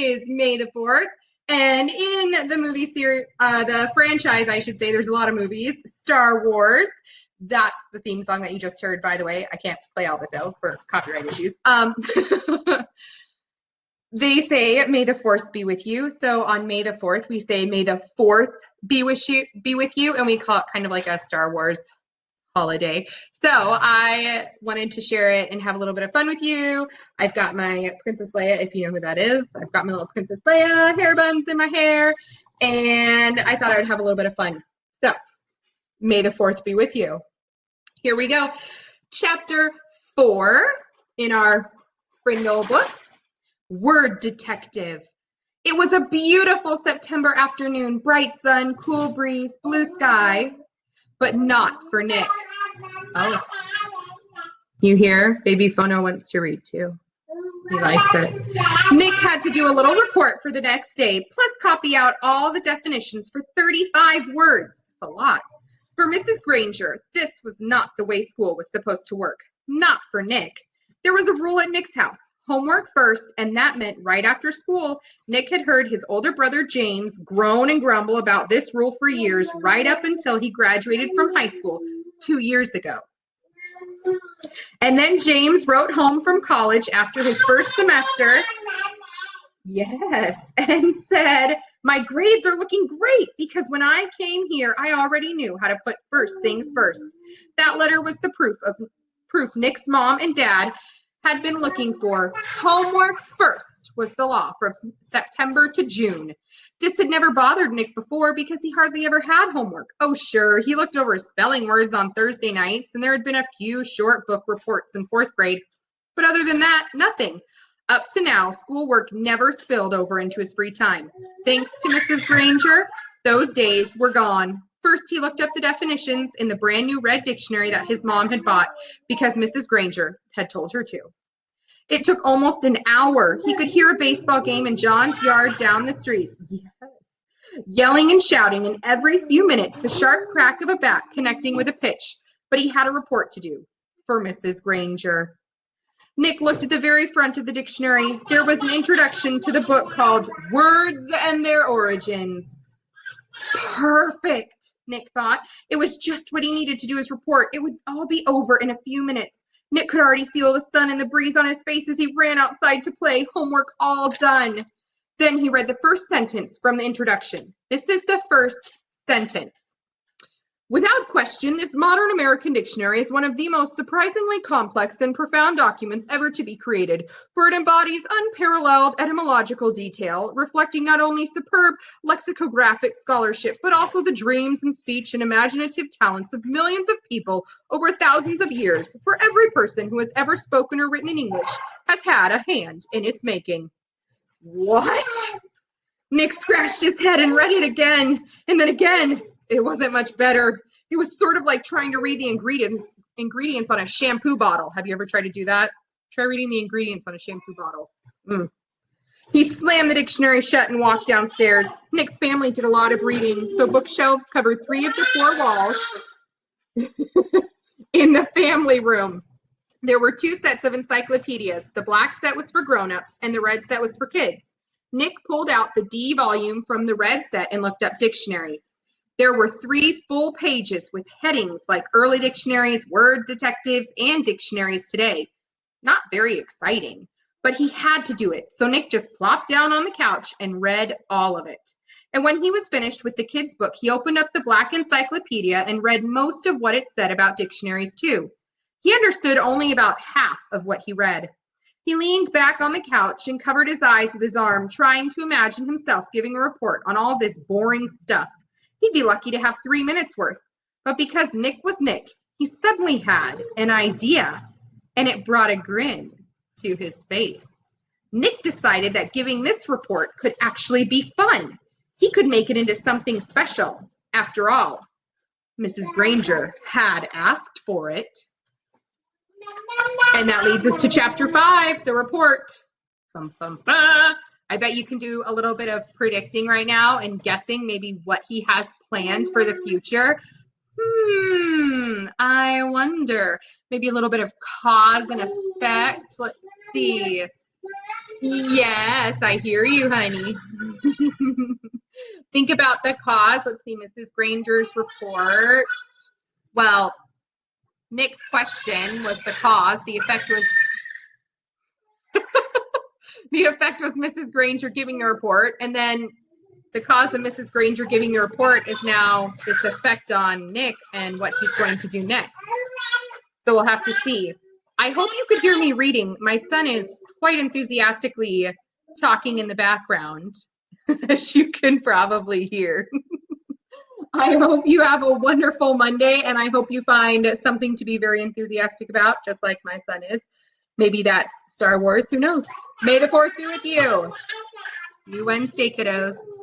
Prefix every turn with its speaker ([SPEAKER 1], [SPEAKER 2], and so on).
[SPEAKER 1] is May the 4th. And in the movie series, the franchise, I should say, there's a lot of movies, Star Wars. That's the theme song that you just heard, by the way. I can't play all of it, though, for copyright issues. They say, may the 4th be with you. So on May the 4th, we say, may the 4th be with you, and we call it kind of like a Star Wars holiday. So I wanted to share it and have a little bit of fun with you. I've got my Princess Leia, if you know who that is. I've got my little Princess Leia hair buns in my hair, and I thought I would have a little bit of fun. So may the 4th be with you. Here we go. Chapter 4 in our Frindle book, Word Detective. It was a beautiful September afternoon, bright sun, cool breeze, blue sky, but not for Nick. Oh, you hear? Baby Phono wants to read too. He likes it. Nick had to do a little report for the next day, plus copy out all the definitions for 35 words. That's a lot. For Mrs. Granger, this was not the way school was supposed to work. Not for Nick. There was a rule at Nick's house. Homework first, and that meant right after school. Nick had heard his older brother James groan and grumble about this rule for years, right up until he graduated from high school 2 years ago. And then James wrote home from college after his first semester. Yes, and said, my grades are looking great because when I came here, I already knew how to put first things first. That letter was the proof Nick's mom and dad had been looking for. Homework first was the law from September to June. This had never bothered Nick before because he hardly ever had homework. Oh, sure, he looked over spelling words on Thursday nights, and there had been a few short book reports in 4th grade. But other than that, nothing. Up to now, schoolwork never spilled over into his free time. Thanks to Mrs. Granger, those days were gone. First, he looked up the definitions in the brand new red dictionary that his mom had bought because Mrs. Granger had told her to. It took almost an hour. He could hear a baseball game in John's yard down the street. Yes. Yelling and shouting, and every few minutes, the sharp crack of a bat connecting with a pitch. But he had a report to do for Mrs. Granger. Nick looked at the very front of the dictionary. There was an introduction to the book called Words and Their Origins. Perfect, Nick thought. It was just what he needed to do his report. It would all be over in a few minutes. Nick could already feel the sun and the breeze on his face as he ran outside to play. Homework all done. Then he read the first sentence from the introduction. This is the first sentence. Without question, this modern American dictionary is one of the most surprisingly complex and profound documents ever to be created, for it embodies unparalleled etymological detail, reflecting not only superb lexicographic scholarship, but also the dreams and speech and imaginative talents of millions of people over thousands of years, for every person who has ever spoken or written in English has had a hand in its making. What? Nick scratched his head and read it again, and then again. It wasn't much better. It was sort of like trying to read the ingredients on a shampoo bottle. Have you ever tried to do that? Try reading the ingredients on a shampoo bottle. He slammed the dictionary shut and walked downstairs. Nick's family did a lot of reading, so bookshelves covered 3 of the 4 walls in the family room. There were 2 sets of encyclopedias. The black set was for grown-ups, and the red set was for kids. Nick pulled out the D volume from the red set and looked up dictionary. There were 3 full pages with headings like early dictionaries, word detectives, and dictionaries today. Not very exciting, but he had to do it. So Nick just plopped down on the couch and read all of it. And when he was finished with the kids' book, he opened up the black encyclopedia and read most of what it said about dictionaries too. He understood only about half of what he read. He leaned back on the couch and covered his eyes with his arm, trying to imagine himself giving a report on all this boring stuff. He'd be lucky to have 3 minutes worth. But because Nick was Nick, he suddenly had an idea, and it brought a grin to his face. Nick decided that giving this report could actually be fun. He could make it into something special. After all, Mrs. Granger had asked for it. And that leads us to chapter 5, the report. I bet you can do a little bit of predicting right now and guessing maybe what he has planned for the future. I wonder. Maybe a little bit of cause and effect. Let's see. Yes, I hear you, honey. Think about the cause. Let's see, Mrs. Granger's report. Well, Nick's question was the cause. The effect was Mrs. Granger giving the report, and then the cause of Mrs. Granger giving the report is now this effect on Nick and what he's going to do next. So we'll have to see. I hope you could hear me reading. My son is quite enthusiastically talking in the background, as you can probably hear. I hope you have a wonderful Monday, and I hope you find something to be very enthusiastic about, just like my son is. Maybe that's Star Wars, who knows? May the 4th be with you. See you Wednesday, kiddos.